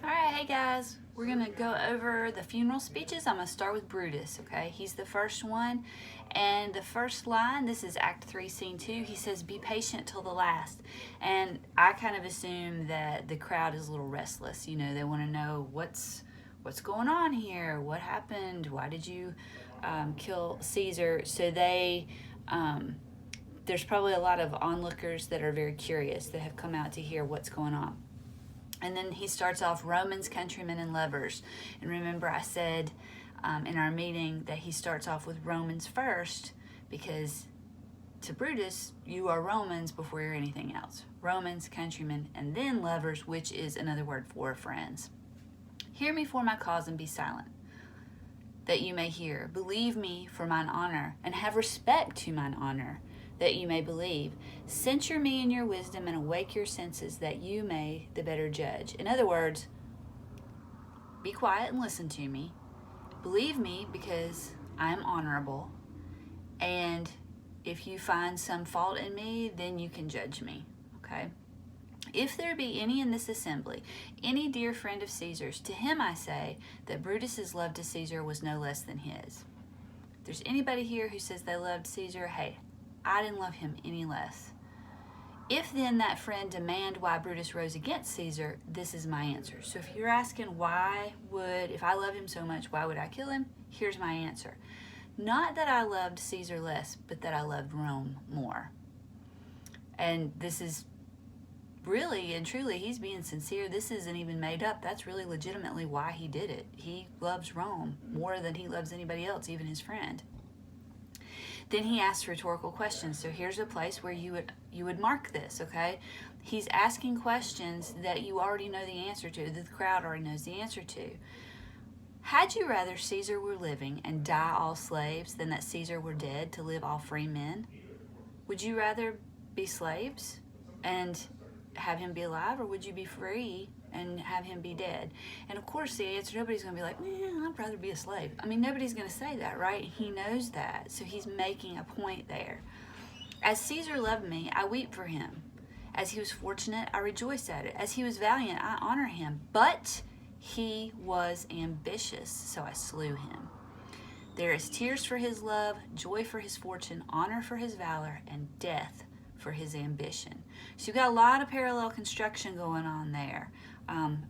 All right, hey guys, we're gonna go over the funeral speeches. I'm gonna start with Brutus, okay? He's the first one, and the first line, this is Act 3, Scene 2, he says, "Be patient till the last." And I kind of assume that the crowd is a little restless. You know, they wanna know what's going on here? What happened? Why did you kill Caesar? So there's probably a lot of onlookers that are very curious that have come out to hear what's going on. And then he starts off Romans, countrymen, and lovers. And remember I said in our meeting that he starts off with Romans first because to Brutus, you are Romans before you're anything else. Romans, countrymen, and then lovers, which is another word for friends. "Hear me for my cause and be silent, that you may hear. Believe me for mine honor, and have respect to mine honor, that you may believe. Censure me in your wisdom, and awake your senses, that you may the better judge." In other words, be quiet and listen to me. Believe me because I am honorable, and if you find some fault in me, then you can judge me, okay? "If there be any in this assembly, any dear friend of Caesar's, to him I say that Brutus's love to Caesar was no less than his." If there's anybody here who says they loved Caesar, hey, I didn't love him any less. "If then that friend demand why Brutus rose against Caesar, this is my answer." So if you're asking if I love him so much, why would I kill him? Here's my answer. "Not that I loved Caesar less, but that I loved Rome more." And this is really and truly, he's being sincere. This isn't even made up. That's really legitimately why he did it. He loves Rome more than he loves anybody else, even his friend. Then he asks rhetorical questions. So here's a place where you would mark this, okay? He's asking questions that you already know the answer to, that the crowd already knows the answer to. "Had you rather Caesar were living and die all slaves than that Caesar were dead to live all free men?" Would you rather be slaves and have him be alive, or would you be free and have him be dead? And of course the answer, nobody's going to be like, I'd rather be a slave. I mean, nobody's going to say that, right? He knows that, so he's making a point there. "As Caesar loved me, I weep for him. As he was fortunate, I rejoice at it. As he was valiant, I honor him. But he was ambitious, so I slew him. There is tears for his love, joy for his fortune, honor for his valor, and death for his ambition." So you've got a lot of parallel construction going on there.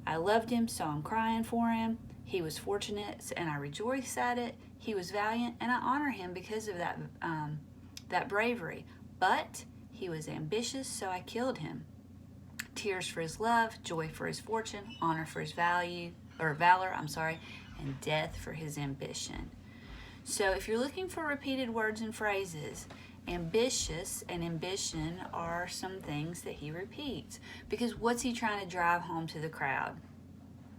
I loved him, so I'm crying for him. He was fortunate, and I rejoice at it. He was valiant, and I honor him because of that bravery. But he was ambitious, so I killed him. Tears for his love, joy for his fortune, honor for his valor, and death for his ambition. So if you're looking for repeated words and phrases, ambitious and ambition are some things that he repeats. Because what's he trying to drive home to the crowd?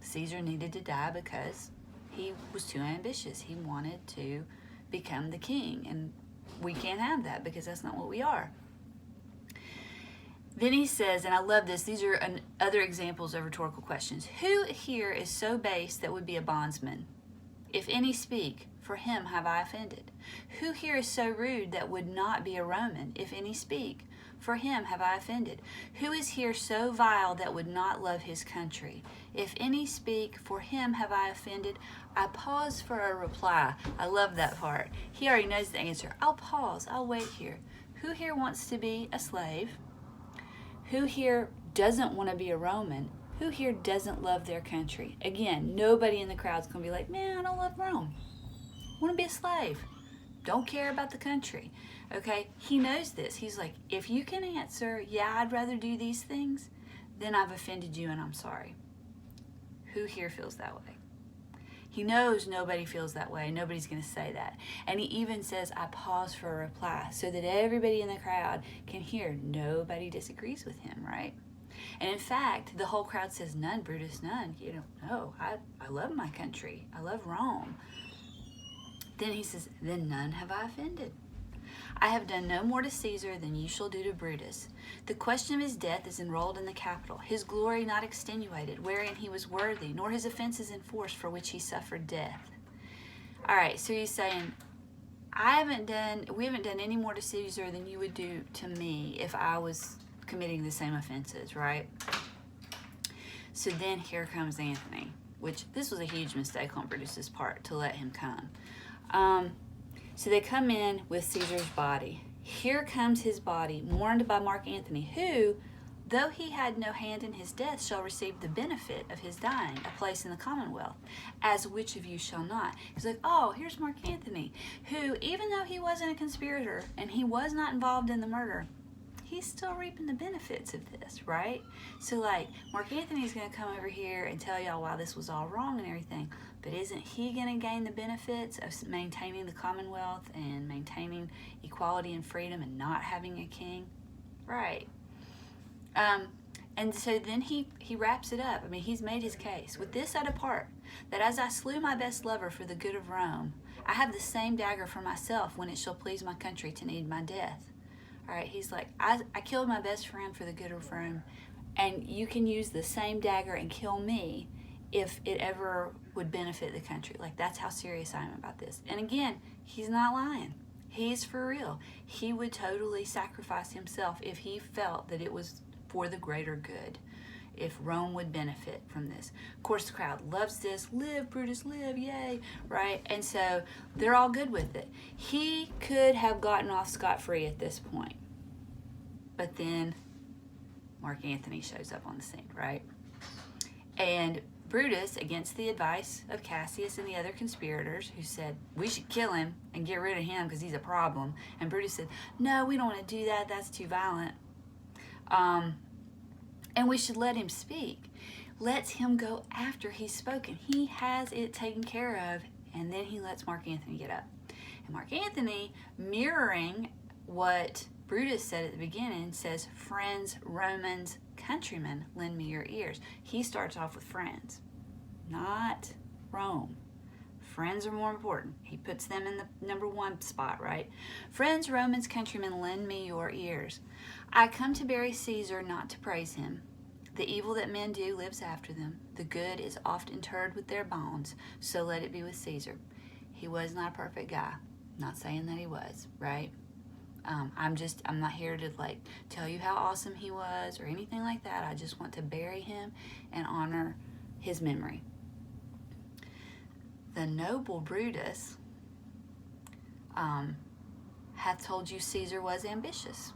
Caesar needed to die because he was too ambitious. He wanted to become the king, and we can't have that because that's not what we are. Then he says, and I love this, these are other examples of rhetorical questions. "Who here is so base that would be a bondsman? If any speak, for him have I offended. Who here is so rude that would not be a Roman? If any speak, for him have I offended. Who is here so vile that would not love his country? If any speak, for him have I offended." I pause for a reply. I love that part. He already knows the answer. I'll pause. I'll wait here. Who here wants to be a slave? Who here doesn't want to be a Roman? Who here doesn't love their country? Again, nobody in the crowd's going to be like, "Man, I don't love Rome. I want to be a slave. Don't care about the country." Okay? He knows this. He's like, if you can answer, "Yeah, I'd rather do these things," then I've offended you and I'm sorry. Who here feels that way? He knows nobody feels that way. Nobody's going to say that. And he even says, I pause for a reply so that everybody in the crowd can hear nobody disagrees with him, right? And in fact, the whole crowd says, "None, Brutus, none." No, I love my country. I love Rome. Then he says, "Then none have I offended. I have done no more to Caesar than you shall do to Brutus. The question of his death is enrolled in the Capitol, his glory not extenuated, wherein he was worthy, nor his offenses enforced, for which he suffered death." All right, so he's saying, we haven't done any more to Caesar than you would do to me if I was committing the same offenses, right? So then here comes Anthony, which this was a huge mistake on Brutus's part to let him come. So they come in with Caesar's body. Here comes his body, mourned by Mark Antony, who, though he had no hand in his death, shall receive the benefit of his dying, a place in the commonwealth, as which of you shall not. He's like, oh, here's Mark Antony, who, even though he wasn't a conspirator and he was not involved in the murder, he's still reaping the benefits of this, right? So, like, Mark Antony's going to come over here and tell y'all why this was all wrong and everything, but isn't he going to gain the benefits of maintaining the commonwealth and maintaining equality and freedom and not having a king? Right. And so then he wraps it up. I mean, he's made his case. With this I depart, that as I slew my best lover for the good of Rome, I have the same dagger for myself when it shall please my country to need my death. All right, he's like, I killed my best friend for the good of Rome, and you can use the same dagger and kill me if it ever would benefit the country. Like, that's how serious I am about this. And again, he's not lying. He's for real. He would totally sacrifice himself if he felt that it was for the greater good, if Rome would benefit from this. Of course, the crowd loves this. Live, Brutus, live, yay, right? And so they're all good with it. He could have gotten off scot-free at this point. But then Mark Antony shows up on the scene, right? And Brutus, against the advice of Cassius and the other conspirators, who said, we should kill him and get rid of him because he's a problem. And Brutus said, no, we don't want to do that. That's too violent. And we should let him speak. Lets him go after he's spoken. He has it taken care of, and then he lets Mark Antony get up. And Mark Antony, mirroring what Brutus said at the beginning, says, friends, Romans, countrymen, lend me your ears. He starts off with friends, not Rome. Friends are more important. He puts them in the number one spot, right? Friends, Romans, countrymen, lend me your ears. I come to bury Caesar, not to praise him. The evil that men do lives after them. The good is oft interred with their bones, so let it be with Caesar. He was not a perfect guy. Not saying that he was, right? I'm not here to like tell you how awesome he was or anything like that. I just want to bury him and honor his memory. The noble Brutus hath told you Caesar was ambitious.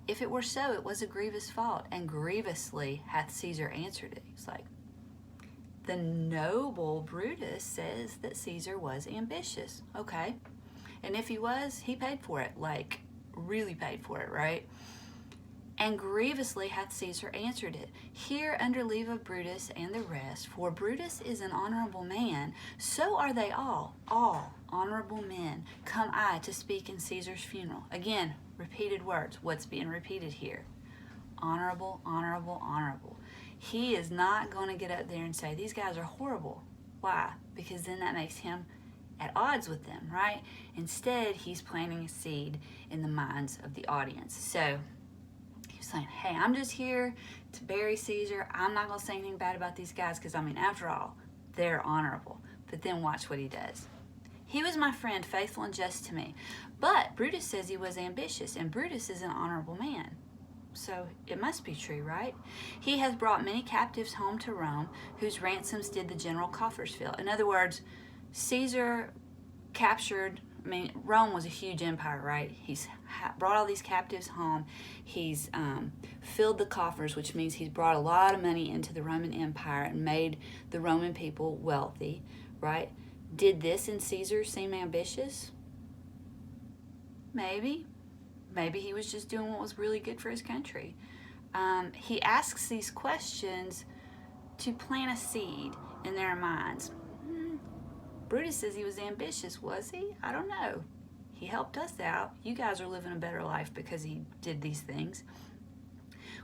If it were so, it was a grievous fault, and grievously hath Caesar answered it. It's like, the noble Brutus says that Caesar was ambitious. Okay. And if he was, he paid for it, like really paid for it, right? And grievously hath Caesar answered it. Here under leave of Brutus and the rest, for Brutus is an honorable man, so are they all honorable men, come I to speak in Caesar's funeral. Again, repeated words. What's being repeated here? Honorable, honorable, honorable. He is not going to get up there and say, these guys are horrible. Why? Because then that makes him at odds with them, right? Instead, he's planting a seed in the minds of the audience. So he's saying, hey, I'm just here to bury Caesar. I'm not going to say anything bad about these guys because, I mean, after all, they're honorable. But then watch what he does. He was my friend, faithful and just to me. But Brutus says he was ambitious, and Brutus is an honorable man. So it must be true, right? He has brought many captives home to Rome, whose ransoms did the general coffers fill. In other words, Caesar captured, I mean, Rome was a huge empire, right? He's brought all these captives home. He's filled the coffers, which means he's brought a lot of money into the Roman Empire and made the Roman people wealthy, right? Did this in Caesar seem ambitious? Maybe. Maybe he was just doing what was really good for his country. He asks these questions to plant a seed in their minds. Brutus says he was ambitious, was he? I don't know. He helped us out. You guys are living a better life because he did these things.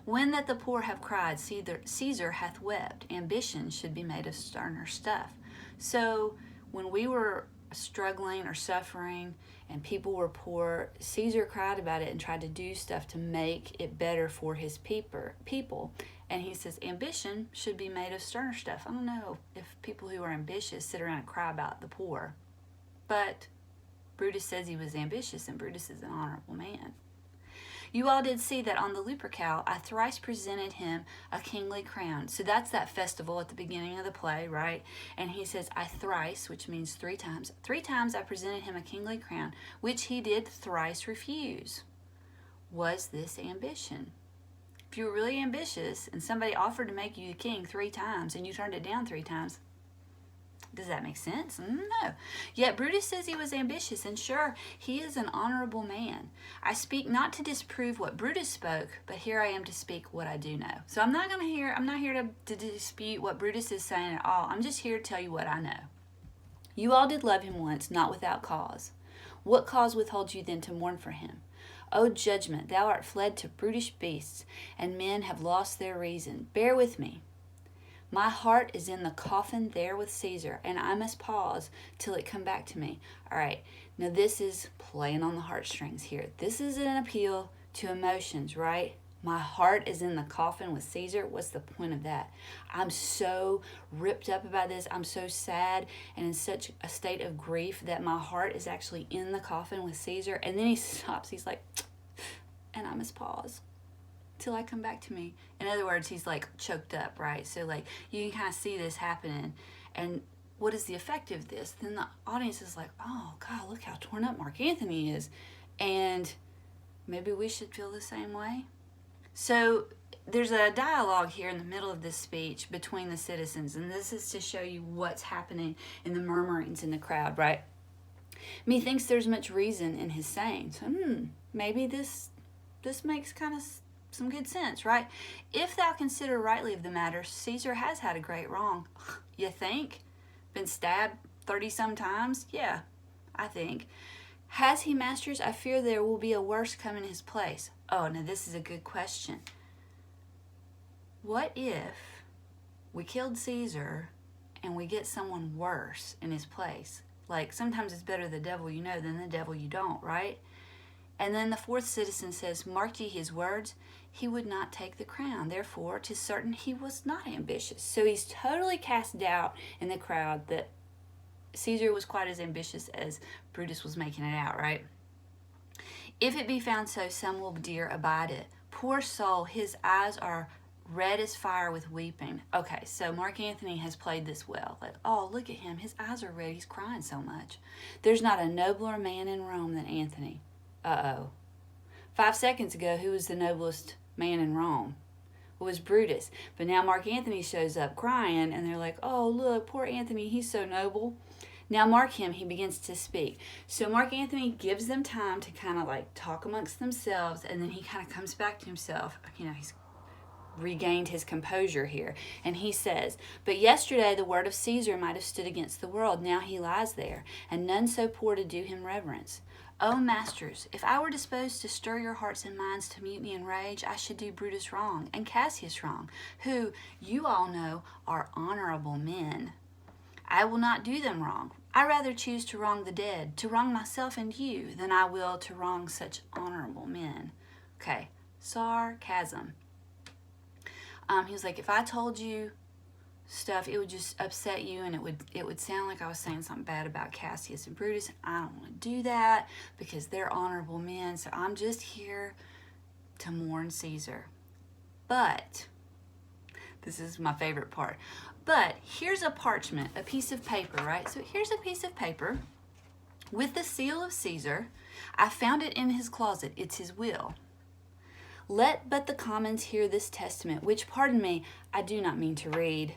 When that the poor have cried, Caesar hath wept. Ambition should be made of sterner stuff. So when we were struggling or suffering and people were poor, Caesar cried about it and tried to do stuff to make it better for his people. And he says ambition should be made of sterner stuff. I don't know if people who are ambitious sit around and cry about the poor. But Brutus says he was ambitious, and Brutus is an honorable man. You all did see that on the Lupercal I thrice presented him a kingly crown. So that's that festival at the beginning of the play, right? And he says, I thrice, which means 3 times. 3 times I presented him a kingly crown, which he did thrice refuse. Was this ambition? If you were really ambitious and somebody offered to make you the king 3 times and you turned it down 3 times, does that make sense? No. Yet Brutus says he was ambitious, and sure, he is an honorable man. I speak not to disprove what Brutus spoke, but here I am to speak what I do know. So I'm not here to dispute what Brutus is saying at all. I'm just here to tell you what I know. You all did love him once, not without cause. What cause withholds you then to mourn for him? O judgment, thou art fled to brutish beasts, and men have lost their reason. Bear with me. My heart is in the coffin there with Caesar, and I must pause till it come back to me. All right, now this is playing on the heartstrings here. This is an appeal to emotions, right? My heart is in the coffin with Caesar. What's the point of that? I'm so ripped up about this. I'm so sad and in such a state of grief that my heart is actually in the coffin with Caesar. And then he stops. He's like, and I must pause till I come back to me. In other words, he's like choked up, right? So like you can kind of see this happening. And what is the effect of this? Then the audience is like, oh God, look how torn up Mark Antony is. And maybe we should feel the same way. So there's a dialogue here in the middle of this speech between the citizens, and this is to show you what's happening in the murmurings in the crowd, right? Methinks there's much reason in his saying. So, maybe this makes kind of some good sense, right? If thou consider rightly of the matter, Caesar has had a great wrong. You think? Been stabbed 30-some times? Yeah, I think. Has he, masters? I fear there will be a worse come in his place. Oh, now this is a good question. What if we killed Caesar and we get someone worse in his place? Like, sometimes it's better the devil you know than the devil you don't, right? And then the 4th citizen says, mark ye his words, he would not take the crown. Therefore, 'tis certain he was not ambitious. So he's totally cast doubt in the crowd that Caesar was quite as ambitious as Brutus was making it out, right? If it be found so, some will dear abide it. Poor soul, his eyes are red as fire with weeping. Okay, so Mark Antony has played this well. Like, oh, look at him. His eyes are red. He's crying so much. There's not a nobler man in Rome than Antony. Uh-oh. 5 seconds ago, who was the noblest man in Rome? It was Brutus. But now Mark Antony shows up crying, and they're like, oh, look, poor Antony. He's so noble. Now mark him, he begins to speak. So Mark Antony gives them time to kind of like talk amongst themselves, and then he kind of comes back to himself. You know, he's regained his composure here. And he says, but yesterday the word of Caesar might have stood against the world. Now he lies there, and none so poor to do him reverence. O masters, if I were disposed to stir your hearts and minds to mutiny and rage, I should do Brutus wrong and Cassius wrong, who, you all know, are honorable men. I will not do them wrong. I rather choose to wrong the dead, to wrong myself and you, than I will to wrong such honorable men. Okay, sarcasm. He was like, if I told you stuff, it would just upset you, and it would sound like I was saying something bad about Cassius and Brutus. I don't want to do that because they're honorable men, so I'm just here to mourn Caesar. But, this is my favorite part, but here's a parchment, a piece of paper, right? So here's a piece of paper with the seal of Caesar. I found it in his closet. It's his will. Let but the commons hear this testament, which, pardon me, I do not mean to read.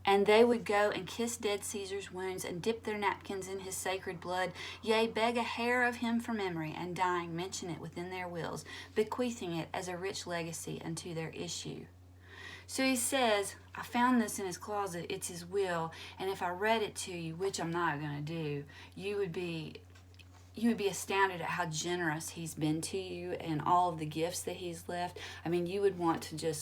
And they would go and kiss dead Caesar's wounds and dip their napkins in his sacred blood, yea, beg a hair of him for memory, and dying mention it within their wills, bequeathing it as a rich legacy unto their issue. So he says, I found this in his closet, it's his will, and if I read it to you, which I'm not going to do, you would be astounded at how generous he's been to you and all of the gifts that he's left. I mean, you would want to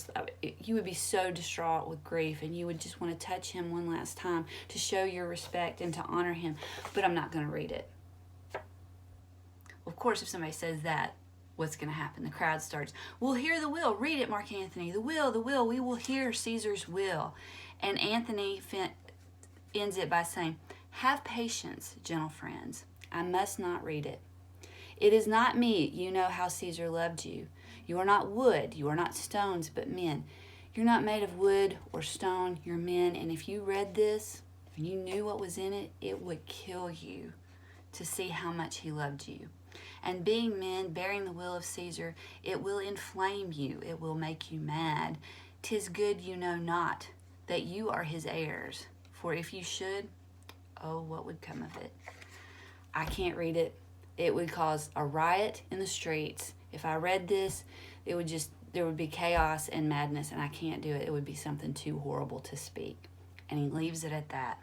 you would be so distraught with grief, and you would just want to touch him one last time to show your respect and to honor him, but I'm not going to read it. Of course, if somebody says that, what's going to happen? The crowd starts, we'll hear the will. Read it, Mark Antony. The will. We will hear Caesar's will. And Antony ends it by saying, have patience, gentle friends. I must not read it. It is not meet. You know how Caesar loved you. You are not wood. You are not stones, but men. You're not made of wood or stone. You're men. And if you read this, if you knew what was in it, it would kill you to see how much he loved you. And being men, bearing the will of Caesar, it will inflame you. It will make you mad. 'Tis good you know not that you are his heirs. For if you should, oh, what would come of it? I can't read it. It would cause a riot in the streets. If I read this, there would be chaos and madness, and I can't do it. It would be something too horrible to speak. And he leaves it at that.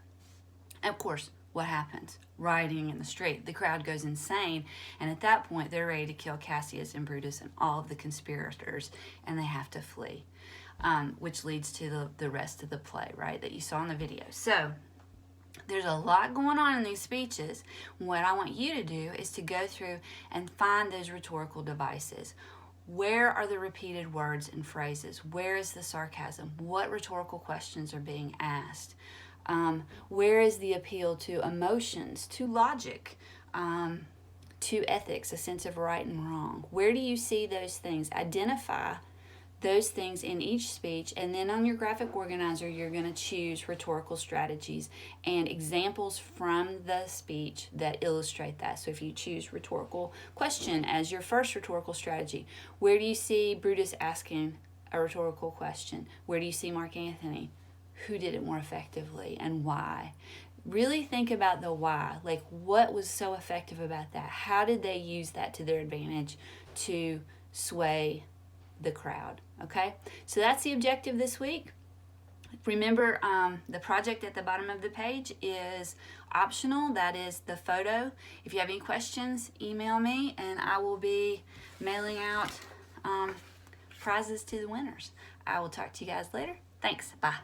And of course, what happens? Rioting in the street. The crowd goes insane, and at that point, they're ready to kill Cassius and Brutus and all of the conspirators, and they have to flee, which leads to the rest of the play, right, that you saw in the video. So there's a lot going on in these speeches. What I want you to do is to go through and find those rhetorical devices. Where are the repeated words and phrases? Where is the sarcasm? What rhetorical questions are being asked? Where is the appeal to emotions, to logic, to ethics, a sense of right and wrong? Where do you see those things? Identify those things in each speech, and then on your graphic organizer, you're going to choose rhetorical strategies and examples from the speech that illustrate that. So if you choose rhetorical question as your first rhetorical strategy, where do you see Brutus asking a rhetorical question? Where do you see Mark Antony? Who did it more effectively and why? Really think about the why. Like, what was so effective about that? How did they use that to their advantage to sway the crowd? Okay, so that's the objective this week. Remember, the project at the bottom of the page is optional. That is the photo. If you have any questions, email me, and I will be mailing out prizes to the winners. I will talk to you guys later. Thanks. Bye.